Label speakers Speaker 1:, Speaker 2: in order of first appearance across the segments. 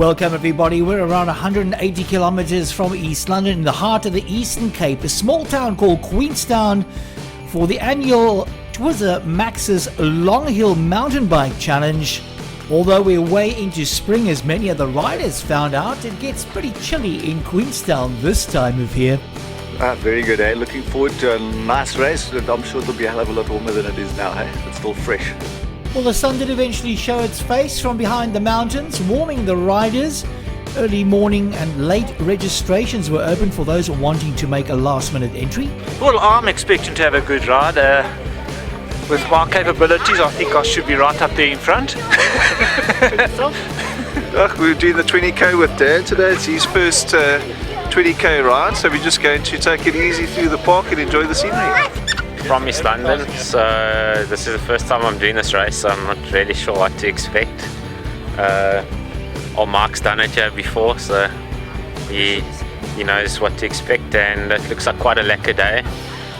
Speaker 1: Welcome everybody, we're around 180 kilometres from East London in the heart of the Eastern Cape, a small town called Queenstown, for the annual Twizza Maxxis Longhill Mountain Bike Challenge. Although we're way into spring, as many of the riders found out, it gets pretty chilly in Queenstown this time of year.
Speaker 2: Very good, eh? Looking forward to a nice race, and I'm sure it'll be a hell of a lot warmer than it is now, eh? It's still fresh.
Speaker 1: Well, the sun did eventually show its face from behind the mountains, warming the riders. Early morning and late registrations were open for those wanting to make a last-minute entry.
Speaker 3: Well, I'm expecting to have a good ride. With my capabilities, I think I should be right up there in front.
Speaker 2: We're doing the 20k with Dan today. It's his first 20k ride, so we're just going to take it easy through the park and enjoy the scenery.
Speaker 4: From East London, so this is the first time I'm doing this race, so I'm not really sure what to expect. Mark's done it here before, so he knows what to expect, and it looks like quite a lekker day,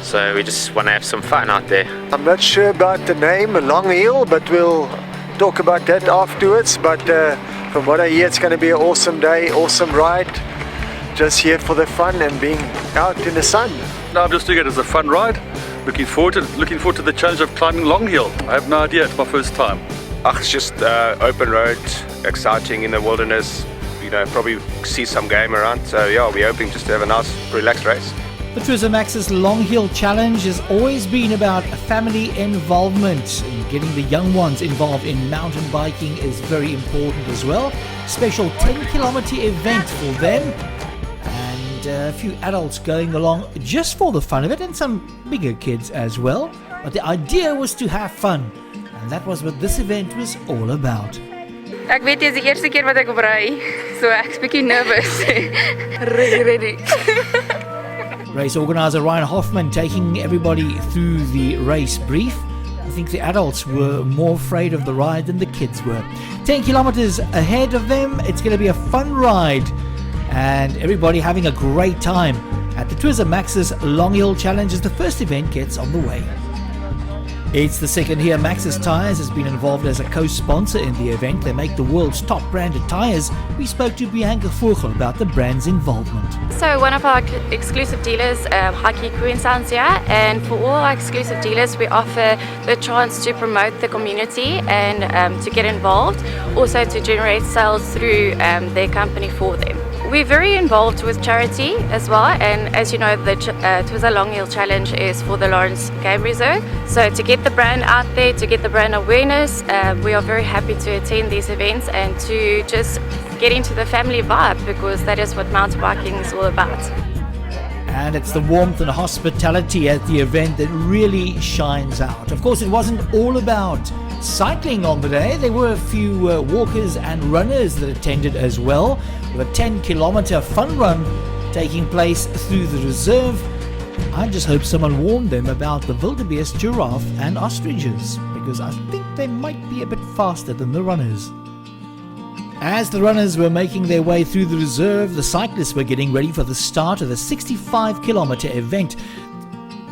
Speaker 4: so we just want to have some fun out there.
Speaker 5: I'm not sure about the name Longhill, but we'll talk about that afterwards. But from what I hear, it's going to be an awesome day, awesome ride, just here for the fun and being out in the sun.
Speaker 6: No, I'm just doing it as a fun ride. Looking forward to the challenge of climbing Longhill. I have no idea, it's my first time.
Speaker 7: It's just open road, exciting in the wilderness, probably see some game around. So yeah, we're hoping just to have a nice, relaxed race.
Speaker 1: The Twizza Maxxis Longhill Challenge has always been about family involvement, and getting the young ones involved in mountain biking is very important as well. Special 10-kilometre event for them, and a few adults going along just for the fun of it, and some bigger kids as well. But the idea was to have fun, and that was what this event was all about.
Speaker 8: Ek weet dis die eerste keer wat ek op ry, so ek's bietjie nervous. Ready.
Speaker 1: Race organizer Ryan Hoffman taking everybody through the race brief. I think the adults were more afraid of the ride than the kids were. 10 kilometers ahead of them, it's going to be a fun ride, and everybody having a great time at the Twizza Maxxis Longhill Challenge as the first event gets on the way. It's the second year Maxxis Tyres has been involved as a co-sponsor in the event. They make the world's top branded tyres. We spoke to Bianca Vogel about the brand's involvement.
Speaker 8: So one of our exclusive dealers, Haki Queenstown's here, and for all our exclusive dealers we offer the chance to promote the community and to get involved, also to generate sales through their company for them. We're very involved with charity as well, and as you know, the Twizza Longhill Challenge is for the Lawrence Game Reserve. So to get the brand out there, to get the brand awareness, we are very happy to attend these events and to just get into the family vibe, because that is what mountain biking is all about.
Speaker 1: And it's the warmth and hospitality at the event that really shines out. Of course, it wasn't all about cycling on the day. There were a few walkers and runners that attended as well, with a 10-kilometre fun run taking place through the reserve. I just hope someone warned them about the wildebeest, giraffe and ostriches, because I think they might be a bit faster than the runners. As the runners were making their way through the reserve, the cyclists were getting ready for the start of the 65-kilometre event.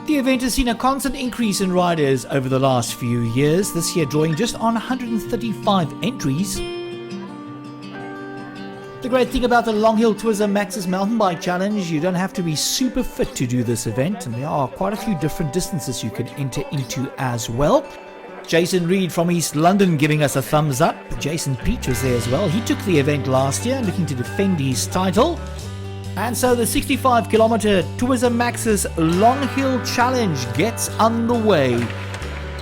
Speaker 1: The event has seen a constant increase in riders over the last few years, this year drawing just on 135 entries. The great thing about the Longhill Twizza Maxxis Mountain Bike Challenge, you don't have to be super fit to do this event, and there are quite a few different distances you can enter into as well. Jason Reed from East London giving us a thumbs up. Jason Peach was there as well. He took the event last year, looking to defend his title. And so the 65-kilometre Twizza Maxxis Longhill Challenge gets underway.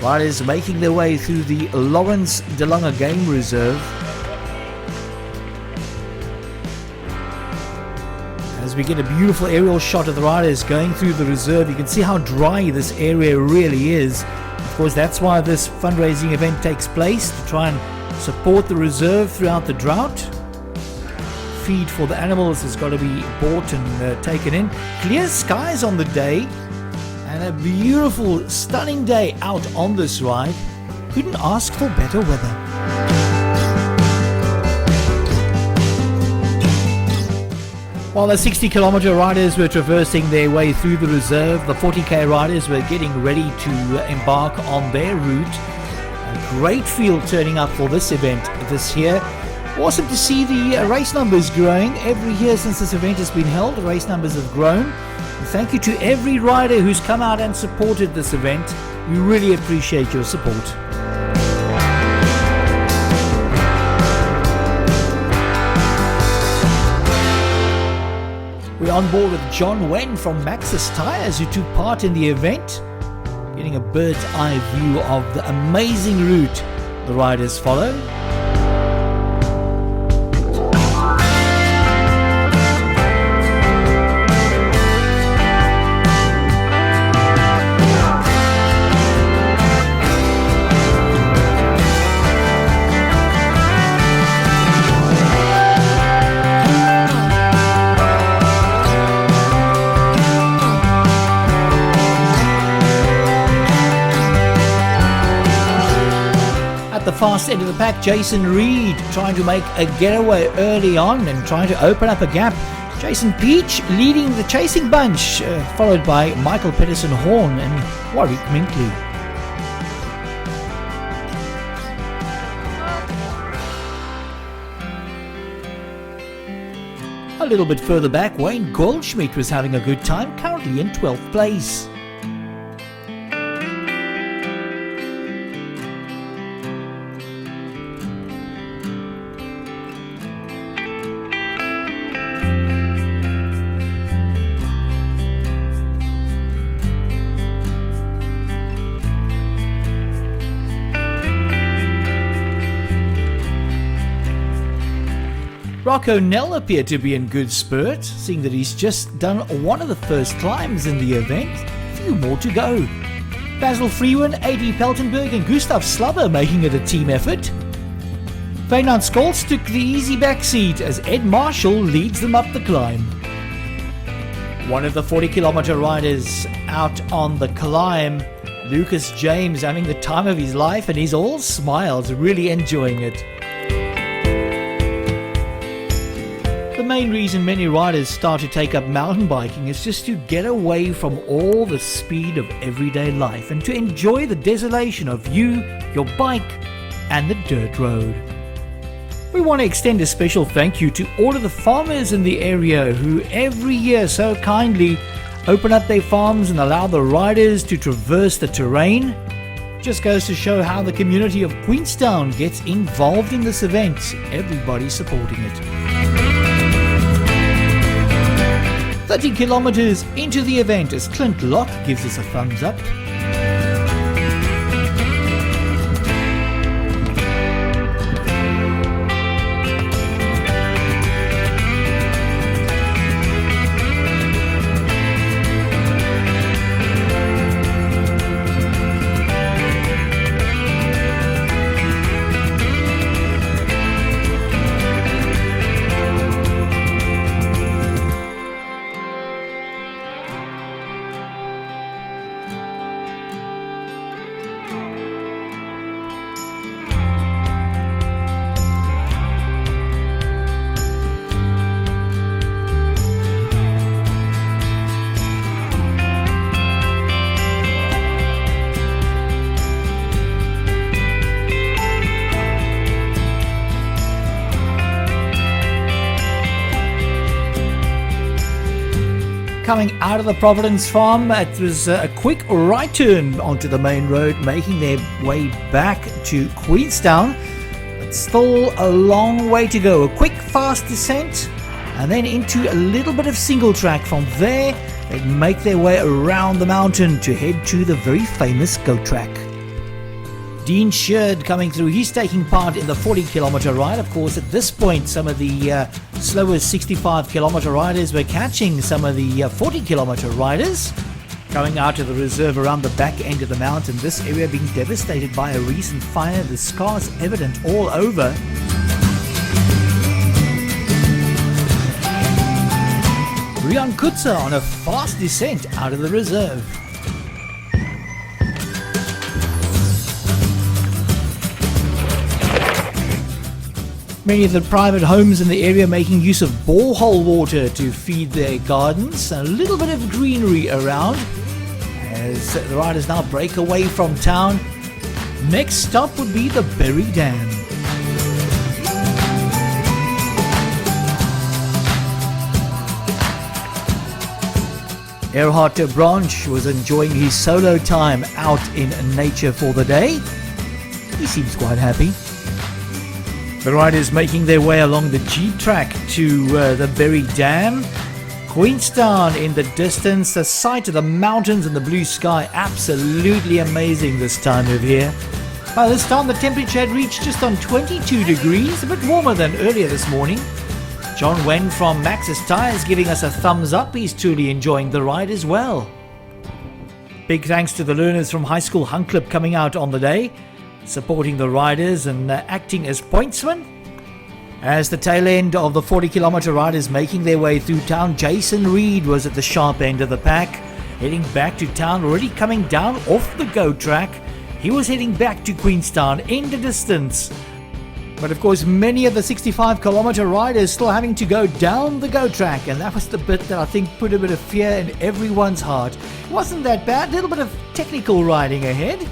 Speaker 1: Riders making their way through the Lawrence Game Reserve. As we get a beautiful aerial shot of the riders going through the reserve, you can see how dry this area really is. Of course, that's why this fundraising event takes place, to try and support the reserve throughout the drought. Feed for the animals has got to be bought and taken in. Clear skies on the day, and a beautiful, stunning day out on this ride. Couldn't ask for better weather. While the 60-kilometre riders were traversing their way through the reserve, the 40k riders were getting ready to embark on their route. A great field turning up for this event this year. Awesome to see the race numbers growing. Every year since this event has been held, the race numbers have grown. And thank you to every rider who's come out and supported this event. We really appreciate your support. We're on board with John Wen from Maxxis Tyres, who took part in the event, getting a bird's eye view of the amazing route the riders follow. The fast end of the pack, Jason Reed trying to make a getaway early on and trying to open up a gap. Jason Peach leading the chasing bunch, followed by Michael Pedersen Horn and Warwick Minkley. A little bit further back, Wayne Goldschmidt was having a good time, currently in 12th place. Rocco Nell appeared to be in good spurt, seeing that he's just done one of the first climbs in the event. Few more to go. Basil Freeman, A.D. Peltenberg and Gustav Slubber making it a team effort. Feyenoord Scholz took the easy back seat as Ed Marshall leads them up the climb. One of the 40-kilometer riders out on the climb, Lucas James, having the time of his life, and he's all smiles, really enjoying it. The main reason many riders start to take up mountain biking is just to get away from all the speed of everyday life and to enjoy the desolation of you, your bike, and the dirt road. We want to extend a special thank you to all of the farmers in the area who every year so kindly open up their farms and allow the riders to traverse the terrain. Just goes to show how the community of Queenstown gets involved in this event, everybody supporting it. 30 kilometers into the event as Clint Locke gives us a thumbs up. Coming out of the Providence farm, it was a quick right turn onto the main road, making their way back to Queenstown. But still a long way to go. A quick fast descent and then into a little bit of single track. From there, they make their way around the mountain to head to the very famous goat track. Dean Sheard coming through, he's taking part in the 40-kilometer ride. Of course, at this point, some of the slower 65-kilometer riders were catching some of the 40-kilometer riders. Going out to the reserve around the back end of the mountain, this area being devastated by a recent fire, the scars evident all over. Rian Kutzer on a fast descent out of the reserve. Many of the private homes in the area making use of borehole water to feed their gardens. A little bit of greenery around as the riders now break away from town. Next stop would be the Berry Dam. Erhard Branch was enjoying his solo time out in nature for the day. He seems quite happy. The riders making their way along the Jeep track to the Berry Dam. Queenstown in the distance, the sight of the mountains and the blue sky, absolutely amazing this time of year. By this time the temperature had reached just on 22 degrees, a bit warmer than earlier this morning. John Wen from Maxxis Tyres giving us a thumbs up, he's truly enjoying the ride as well. Big thanks to the learners from High School Hunt Club coming out on the day, supporting the riders and acting as pointsmen. As the tail end of the 40-kilometer riders making their way through town, Jason Reed was at the sharp end of the pack, heading back to town, already coming down off the go track. He was heading back to Queenstown in the distance. But of course, many of the 65-kilometer riders still having to go down the go track, and that was the bit that I think put a bit of fear in everyone's heart. It wasn't that bad, a little bit of technical riding ahead.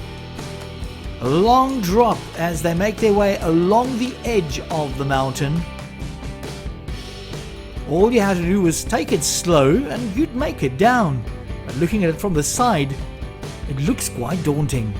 Speaker 1: A long drop as they make their way along the edge of the mountain. All you had to do was take it slow and you'd make it down. But looking at it from the side, it looks quite daunting.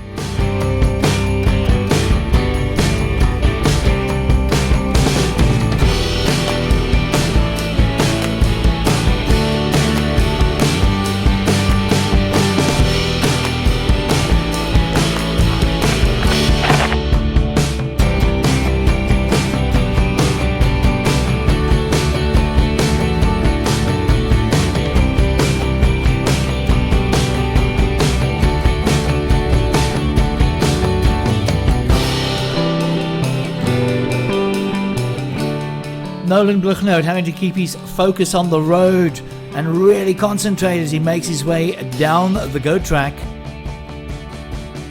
Speaker 1: Nolan Bluchnout having to keep his focus on the road and really concentrate as he makes his way down the go track.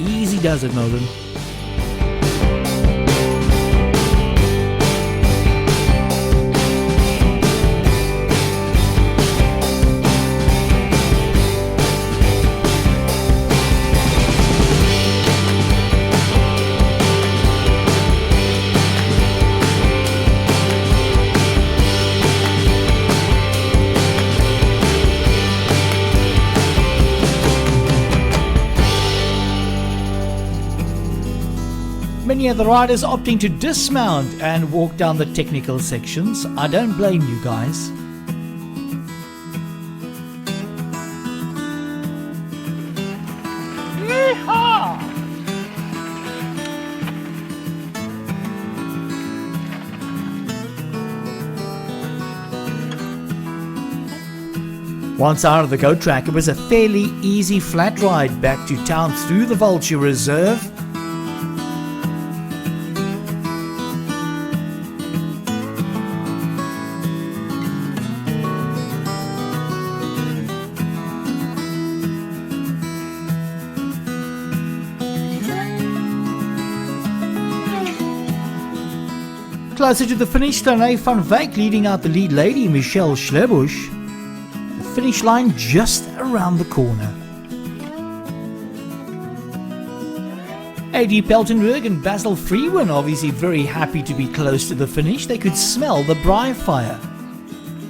Speaker 1: Easy does it, Nolan. Many of the riders opting to dismount and walk down the technical sections. I don't blame you guys. Yeehaw! Once out of the go track, it was a fairly easy flat ride back to town through the Vulture Reserve. Closer to the finish, René van Wyk leading out the lead lady, Michelle Schlebusch. The finish line just around the corner. A.D. Peltenberg and Basil Freeman obviously very happy to be close to the finish. They could smell the braai fire.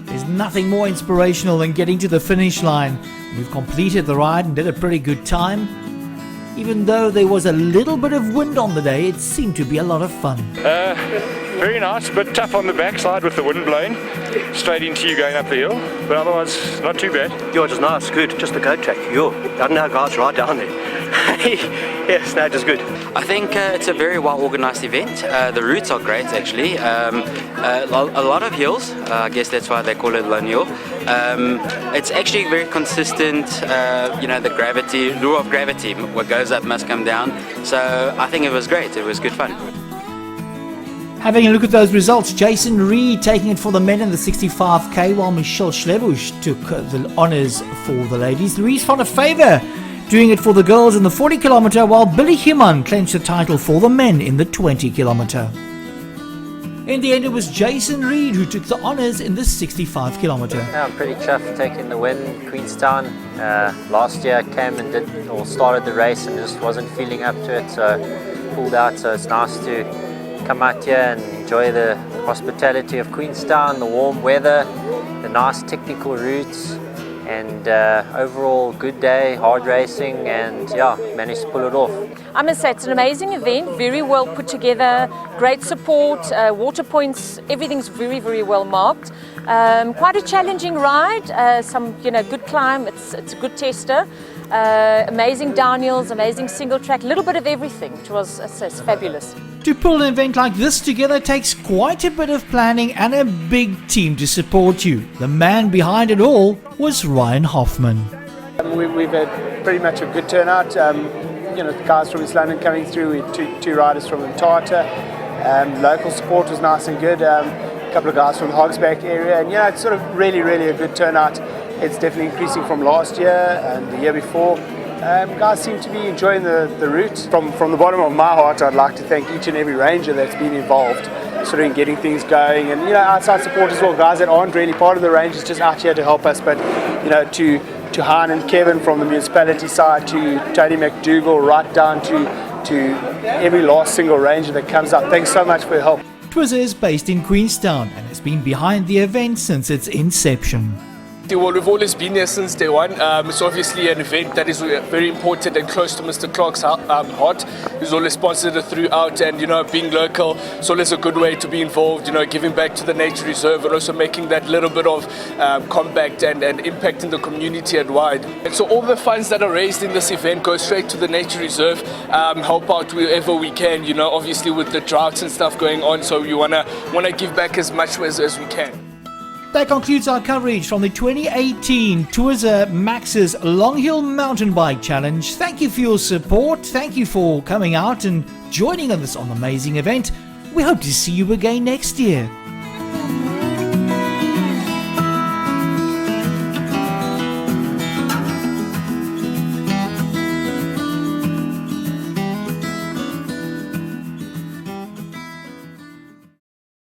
Speaker 1: There's nothing more inspirational than getting to the finish line. We've completed the ride and did a pretty good time. Even though there was a little bit of wind on the day, it seemed to be a lot of fun.
Speaker 9: Very nice, but tough on the backside with the wind blowing straight into you going up the hill, but otherwise not too bad.
Speaker 10: Yeah, it was nice, good, just the go track. Yo, I don't know how guys right down there. Yes, no, it was good.
Speaker 11: I think it's a very well organized event. The routes are great actually. A lot of hills, I guess that's why they call it Lone Hill. It's actually very consistent, the gravity, lure of gravity, what goes up must come down. So I think it was great, it was good fun.
Speaker 1: Having a look at those results, Jason Reed taking it for the men in the 65k, while Michelle Schlebusch took the honours for the ladies. Louise van der Favor doing it for the girls in the 40km, while Billy Human clinched the title for the men in the 20km. In the end, it was Jason Reed who took the honours in the 65km.
Speaker 12: Yeah, I'm pretty chuffed taking the win, Queenstown. Last year I came and started the race and just wasn't feeling up to it, so pulled out. So it's nice to come out here and enjoy the hospitality of Queenstown, the warm weather, the nice technical routes, and overall good day, hard racing, and yeah, managed to pull it off.
Speaker 13: I must say it's an amazing event, very well put together, great support, water points, everything's very, very well marked. Quite a challenging ride, some good climb, it's a good tester. Amazing downhills, amazing single track, a little bit of everything, which was fabulous.
Speaker 1: To pull an event like this together takes quite a bit of planning and a big team to support you. The man behind it all was Ryan Hoffman.
Speaker 14: We've had pretty much a good turnout. The guys from East London coming through, we had two riders from Mtata. Local support was nice and good. A couple of guys from the Hogsback area, and it's sort of really a good turnout. It's definitely increasing from last year and the year before. Guys seem to be enjoying the route. From the bottom of my heart, I'd like to thank each and every ranger that's been involved sort of in getting things going, and outside support as well, guys that aren't really part of the rangers, just out here to help us. But to Han and Kevin from the municipality side, to Tony McDougall, right down to every last single ranger that comes up, thanks so much for your help.
Speaker 1: Twizza is based in Queenstown and has been behind the event since its inception.
Speaker 15: Well, we've always been here since day one. It's obviously an event that is very important and close to Mr. Clark's heart. He's always sponsored it throughout, and being local, it's always a good way to be involved, giving back to the nature reserve and also making that little bit of comeback and impact in the community at wide. And so all the funds that are raised in this event go straight to the nature reserve, help out wherever we can, obviously with the droughts and stuff going on, so we wanna give back as much as we can.
Speaker 1: That concludes our coverage from the 2018 Twizza Maxxis Longhill Mountain Bike Challenge. Thank you for your support. Thank you for coming out and joining us on this amazing event. We hope to see you again next year.